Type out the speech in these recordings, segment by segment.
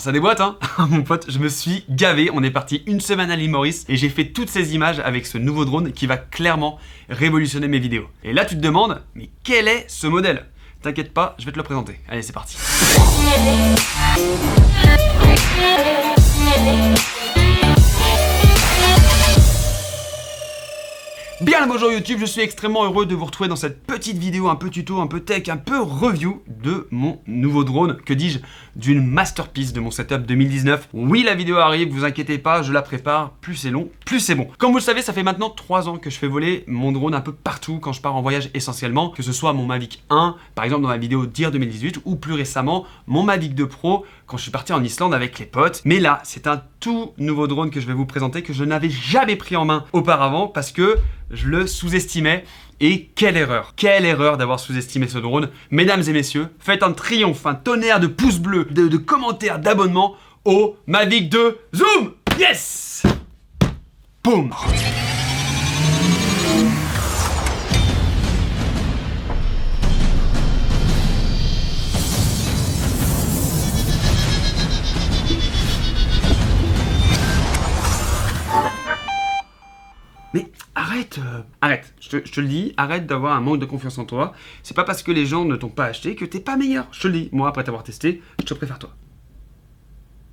Alors ça déboîte hein, mon pote, je me suis gavé, on est parti une semaine à l'île Maurice et j'ai fait toutes ces images avec ce nouveau drone qui va clairement révolutionner mes vidéos. Et là tu te demandes, mais quel est ce modèle? T'inquiète pas, je vais te le présenter. Allez, c'est parti. Bien le bonjour YouTube, je suis extrêmement heureux de vous retrouver dans cette petite vidéo un peu tuto, un peu tech, un peu review de mon nouveau drone, que dis-je, d'une masterpiece de mon setup 2019. Oui, la vidéo arrive, vous inquiétez pas, je la prépare, plus c'est long, plus c'est bon. Comme vous le savez, ça fait maintenant 3 ans que je fais voler mon drone un peu partout quand je pars en voyage essentiellement, que ce soit mon Mavic 1, par exemple dans la vidéo Deer 2018, ou plus récemment, mon Mavic 2 Pro, quand je suis parti en Islande avec les potes. Mais là, c'est un tout nouveau drone que je vais vous présenter, que je n'avais jamais pris en main auparavant, parce que je le sous-estimais. Et quelle erreur d'avoir sous-estimé ce drone. Mesdames et messieurs, faites un triomphe, un tonnerre de pouces bleus, de commentaires, d'abonnements au Mavic 2 Zoom. Yes. Boum. Mais arrête, je te le dis, arrête d'avoir un manque de confiance en toi. C'est pas parce que les gens ne t'ont pas acheté que t'es pas meilleur. Je te le dis, moi après t'avoir testé, je te préfère toi.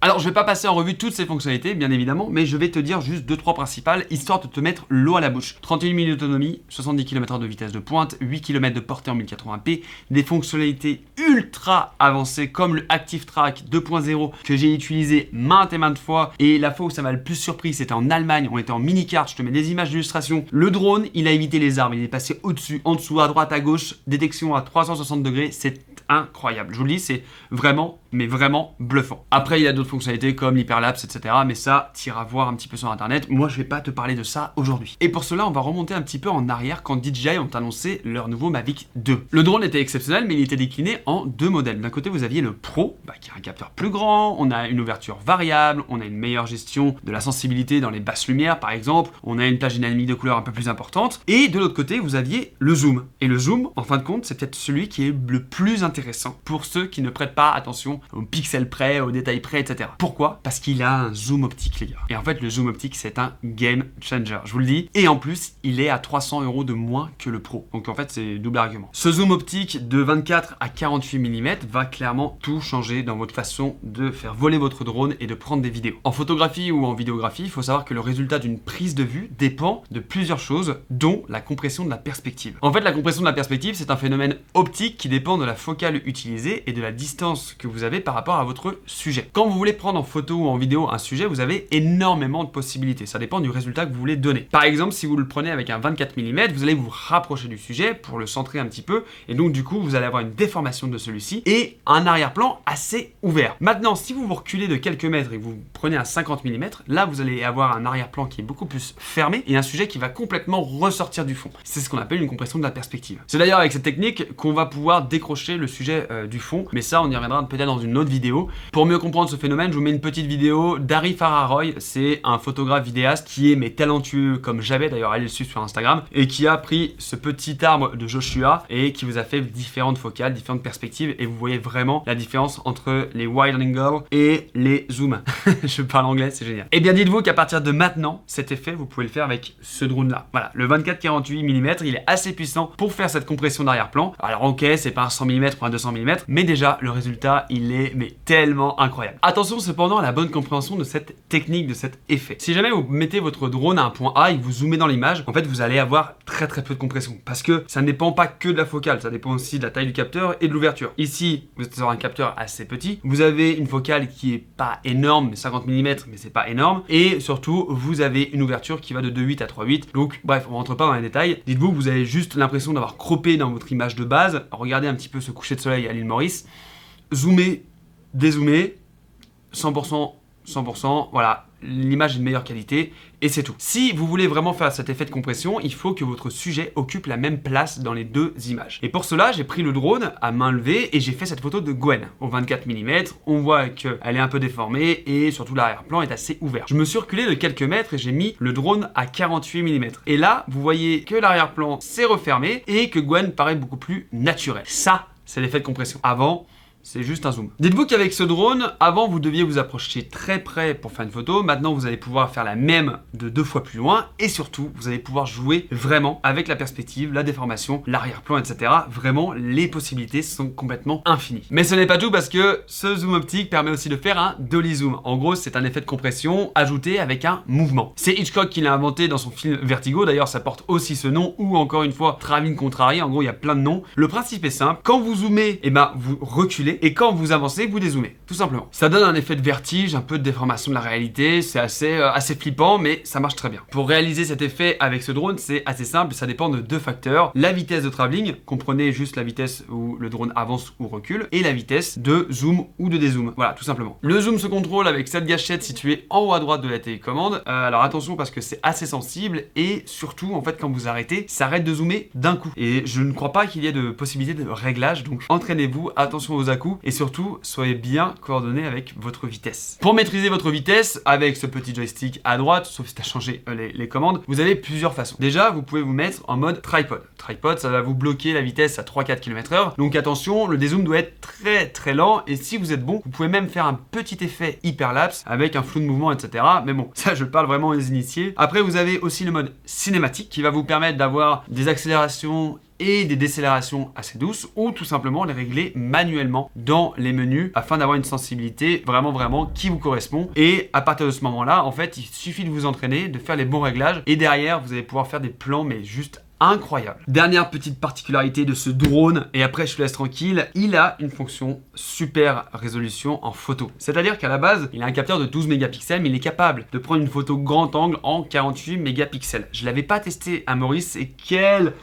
Alors, je vais pas passer en revue toutes ces fonctionnalités, bien évidemment, mais je vais te dire juste 2-3 principales, histoire de te mettre l'eau à la bouche. 31 minutes d'autonomie, 70 km/h de vitesse de pointe, 8 km de portée en 1080p, des fonctionnalités ultra avancées comme le Active Track 2.0 que j'ai utilisé maintes et maintes fois. Et la fois où ça m'a le plus surpris, c'était en Allemagne, on était en mini-cart, je te mets des images d'illustration. Le drone, il a évité les arbres, il est passé au-dessus, en dessous, à droite, à gauche, détection à 360 degrés, c'est incroyable. Je vous le dis, c'est vraiment, mais vraiment bluffant. Après, il y a d'autres fonctionnalités comme l'hyperlapse, etc. Mais ça, t'iras voir un petit peu sur internet. Moi, je vais pas te parler de ça aujourd'hui. Et pour cela, on va remonter un petit peu en arrière quand DJI ont annoncé leur nouveau Mavic 2. Le drone était exceptionnel, mais il était décliné en 2 modèles. D'un côté, vous aviez le Pro, qui a un capteur plus grand, on a une ouverture variable, on a une meilleure gestion de la sensibilité dans les basses lumières, par exemple, on a une plage dynamique de couleur un peu plus importante. Et de l'autre côté, vous aviez le zoom. Et le zoom, en fin de compte, c'est peut-être celui qui est le plus intéressant pour ceux qui ne prêtent pas attention aux pixels près, aux détails près, etc. Pourquoi? Parce qu'il a un zoom optique, les gars. Et en fait, le zoom optique, c'est un game changer, je vous le dis. Et en plus, il est à 300 € de moins que le Pro. Donc en fait, c'est double argument. Ce zoom optique de 24 à 48 mm va clairement tout changer dans votre façon de faire voler votre drone et de prendre des vidéos. En photographie ou en vidéographie, il faut savoir que le résultat d'une prise de vue dépend de plusieurs choses, dont la compression de la perspective. En fait, la compression de la perspective, c'est un phénomène optique qui dépend de la focale utilisée et de la distance que vous avez par rapport à votre sujet. Quand vous voulez prendre en photo ou en vidéo un sujet, vous avez énormément de possibilités. Ça dépend du résultat que vous voulez donner. Par exemple, si vous le prenez avec un 24 mm, vous allez vous rapprocher du sujet pour le centrer un petit peu et donc du coup, vous allez avoir une déformation de celui-ci et un arrière-plan assez ouvert. Maintenant, si vous vous reculez de quelques mètres et que vous prenez un 50 mm, là, vous allez avoir un arrière-plan qui est beaucoup plus fermé et un sujet qui va complètement ressortir du fond. C'est ce qu'on appelle une compression de la perspective. C'est d'ailleurs avec cette technique qu'on va pouvoir décrocher le sujet du fond, mais ça on y reviendra peut-être dans une autre vidéo. Pour mieux comprendre ce phénomène, je vous mets une petite vidéo d'Harry Fararoy, c'est un photographe vidéaste qui est mais talentueux comme jamais, d'ailleurs allez le suivre sur Instagram, et qui a pris ce petit arbre de Joshua et qui vous a fait différentes focales, différentes perspectives, et vous voyez vraiment la différence entre les wide angle et les zooms. Je parle anglais, c'est génial. Et bien dites-vous qu'à partir de maintenant, cet effet, vous pouvez le faire avec ce drone là. Voilà, le 24-48 mm, il est assez puissant pour faire cette compression d'arrière-plan. Alors ok, c'est pas un 100 mm ou un 200 mm, mais déjà le résultat il est mais tellement incroyable. Attention cependant à la bonne compréhension de cette technique, de cet effet. Si jamais vous mettez votre drone à un point A et que vous zoomez dans l'image, en fait vous allez avoir très peu de compression parce que ça ne dépend pas que de la focale, ça dépend aussi de la taille du capteur et de l'ouverture. Ici vous êtes sur un capteur assez petit, vous avez une focale qui est pas énorme, 50 mm mais c'est pas énorme, et surtout vous avez une ouverture qui va de 2.8 à 3.8. Donc bref, on rentre pas dans les détails. Dites-vous que vous avez juste l'impression d'avoir croppé dans votre image de base. Regardez un petit peu ce coucher de soleil à l'île Maurice. Zoomer, dézoomer, 100%, 100%, voilà, l'image est de meilleure qualité et c'est tout. Si vous voulez vraiment faire cet effet de compression, il faut que votre sujet occupe la même place dans les deux images. Et pour cela, j'ai pris le drone à main levée et j'ai fait cette photo de Gwen au 24 mm. On voit qu'elle est un peu déformée et surtout l'arrière-plan est assez ouvert. Je me suis reculé de quelques mètres et j'ai mis le drone à 48 mm. Et là, vous voyez que l'arrière-plan s'est refermé et que Gwen paraît beaucoup plus naturelle. Ça, c'est l'effet de compression. Avant, c'est juste un zoom. Dites-vous qu'avec ce drone, avant vous deviez vous approcher très près pour faire une photo, maintenant vous allez pouvoir faire la même de 2 fois plus loin et surtout vous allez pouvoir jouer vraiment avec la perspective, la déformation, l'arrière-plan, etc. Vraiment, les possibilités sont complètement infinies. Mais ce n'est pas tout parce que ce zoom optique permet aussi de faire un dolly zoom. En gros, c'est un effet de compression ajouté avec un mouvement. C'est Hitchcock qui l'a inventé dans son film Vertigo, d'ailleurs ça porte aussi ce nom, ou encore une fois Travelling Contrarié, en gros il y a plein de noms. Le principe est simple, quand vous zoomez, vous reculez, et quand vous avancez, vous dézoomez, tout simplement. Ça donne un effet de vertige, un peu de déformation de la réalité, c'est assez flippant, mais ça marche très bien. Pour réaliser cet effet avec ce drone, c'est assez simple, ça dépend de 2 facteurs. La vitesse de travelling, comprenez juste la vitesse où le drone avance ou recule, et la vitesse de zoom ou de dézoom. Voilà, tout simplement. Le zoom se contrôle avec cette gâchette située en haut à droite de la télécommande. Alors attention parce que c'est assez sensible, et surtout, en fait, quand vous arrêtez, ça arrête de zoomer d'un coup. Et je ne crois pas qu'il y ait de possibilité de réglage, donc entraînez-vous, attention aux à-coups, et surtout, soyez bien coordonné avec votre vitesse. Pour maîtriser votre vitesse, avec ce petit joystick à droite, sauf si tu as changé les commandes, vous avez plusieurs façons. Déjà, vous pouvez vous mettre en mode tripod. Tripod, ça va vous bloquer la vitesse à 3-4 km/h, donc attention, le dézoom doit être très lent, et si vous êtes bon, vous pouvez même faire un petit effet hyperlapse avec un flou de mouvement, etc. Mais bon, ça je parle vraiment aux initiés. Après, vous avez aussi le mode cinématique qui va vous permettre d'avoir des accélérations et des décélérations assez douces, ou tout simplement les régler manuellement dans les menus afin d'avoir une sensibilité vraiment qui vous correspond. Et à partir de ce moment-là, en fait, il suffit de vous entraîner, de faire les bons réglages, et derrière, vous allez pouvoir faire des plans mais juste incroyable. Dernière petite particularité de ce drone, et après je te laisse tranquille, il a une fonction super résolution en photo. C'est-à-dire qu'à la base, il a un capteur de 12 mégapixels, mais il est capable de prendre une photo grand angle en 48 mégapixels. Je l'avais pas testé à Maurice, et quel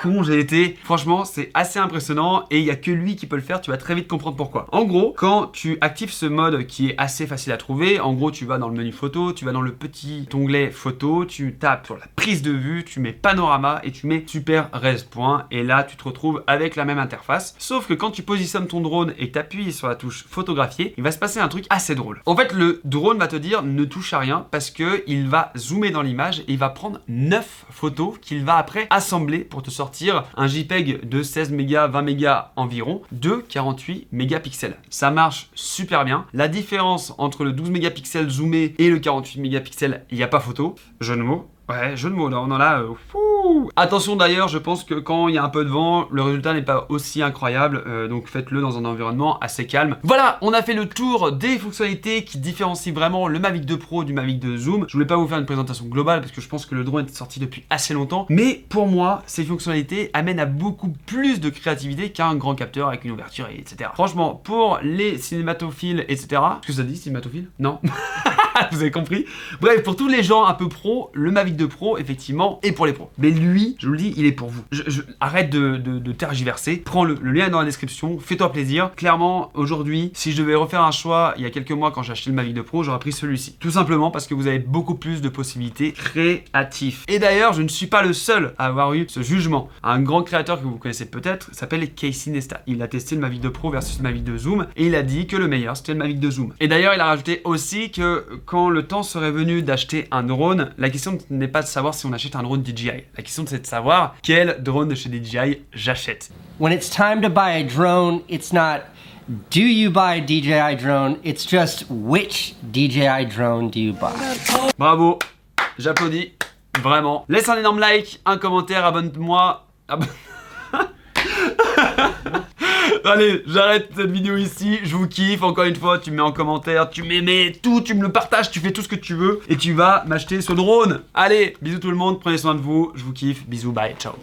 con j'ai été. Franchement, c'est assez impressionnant, et il y a que lui qui peut le faire, tu vas très vite comprendre pourquoi. En gros, quand tu actives ce mode qui est assez facile à trouver, en gros tu vas dans le menu photo, tu vas dans le petit onglet photo, tu tapes sur la prise de vue, tu mets panorama, et tu mets super res point, et là tu te retrouves avec la même interface, sauf que quand tu positionnes ton drone et que tu appuies sur la touche photographier, il va se passer un truc assez drôle. En fait, le drone va te dire ne touche à rien parce que il va zoomer dans l'image et il va prendre 9 photos qu'il va après assembler pour te sortir un JPEG de 16 mégas, 20 mégas environ de 48 mégapixels. Ça marche super bien. La différence entre le 12 mégapixels zoomé et le 48 mégapixels, il n'y a pas photo. Jeu de mots. Ouais, jeu de mots, là, on en a... Attention d'ailleurs, je pense que quand il y a un peu de vent, le résultat n'est pas aussi incroyable, donc faites-le dans un environnement assez calme. Voilà, on a fait le tour des fonctionnalités qui différencient vraiment le Mavic 2 Pro du Mavic 2 Zoom. Je voulais pas vous faire une présentation globale parce que je pense que le drone est sorti depuis assez longtemps, mais pour moi, ces fonctionnalités amènent à beaucoup plus de créativité qu'un grand capteur avec une ouverture, etc. Franchement, pour les cinématophiles, etc. Est-ce que ça dit cinématophile? Non. Vous avez compris. Bref, pour tous les gens un peu pros, le Mavic 2 Pro, effectivement, est pour les pros. Mais lui, je vous le dis, il est pour vous. Arrête de tergiverser. Prends le lien dans la description. Fais-toi plaisir. Clairement, aujourd'hui, si je devais refaire un choix, il y a quelques mois, quand j'ai acheté le Mavic 2 Pro, j'aurais pris celui-ci. Tout simplement parce que vous avez beaucoup plus de possibilités créatives. Et d'ailleurs, je ne suis pas le seul à avoir eu ce jugement. Un grand créateur que vous connaissez peut-être s'appelle Casey Neistat. Il a testé le Mavic 2 Pro versus le Mavic 2 Zoom et il a dit que le meilleur, c'était le Mavic 2 Zoom. Et d'ailleurs, il a rajouté aussi que quand le temps serait venu d'acheter un drone, la question n'est pas de savoir si on achète un drone DJI. La question c'est de savoir quel drone de chez DJI j'achète. When it's time to buy a drone, it's not do you buy a DJI drone, it's just which DJI drone do you buy. Bravo, j'applaudis, vraiment. Laisse un énorme like, un commentaire, abonne-moi. Allez, j'arrête cette vidéo ici, je vous kiffe, encore une fois, tu me mets en commentaire, tu m'aimais, tout, tu me le partages, tu fais tout ce que tu veux et tu vas m'acheter ce drone. Allez, bisous tout le monde, prenez soin de vous, je vous kiffe, bisous, bye, ciao.